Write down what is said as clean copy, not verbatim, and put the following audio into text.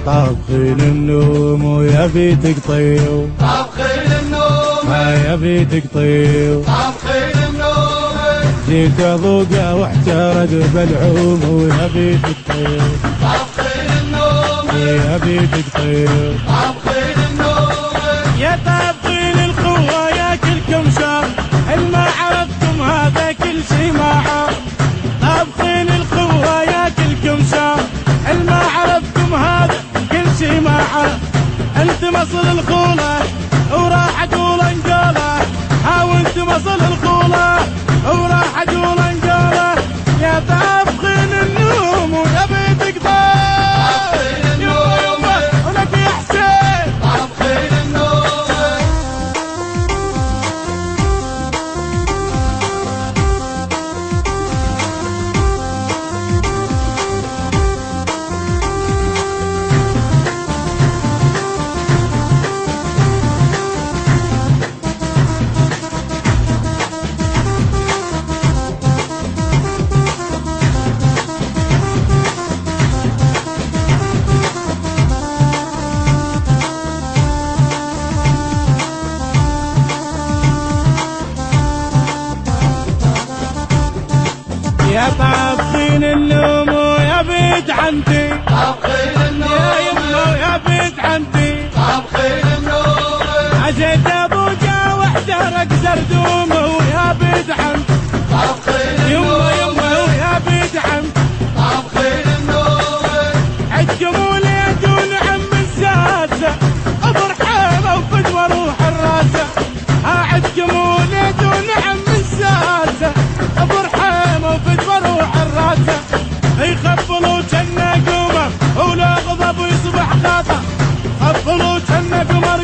طابخين النوم ويبي تقطيو، طابخين النوم يبي تقطيو، طابخين النوم جيت اذوقه واحترق بلعوم ويبي تقطيو، طابخين النوم يبي تقطيو. طابخين النوم يا طابخين القوة يا كلكم شر، ما عرفتم هذا كل شي ما عرف. طابخين القوة يا كلكم شر، ما عرفتم هذا كل شي ما عرف. انت مصل الخولة وراح اقول انقاله، وانت مصل الخولة وراح اقول انقاله. يا طابخين النوم ويبي تقطع ولك يا حسين. طابخين النوم يا طابخين النوم ويا بيت عمتي، طابخين النوم يا يمه ويا بيت عمتي. طابخين النوم عزيت ابوجا واحترق زردومه ويا بيت عمتي، طابخين يمه النوم يمه ويا بيت عمتي. طابخين النوم عدكم وليدون عم الساسه برحيمه وفدوه روح الراسه. عدكم وليدون عم الساسه برحيمه وفدوه روح الراسه. يخفلوا جنة قمر ولا غضب ويصبح خطا، خفلوا جنة قمر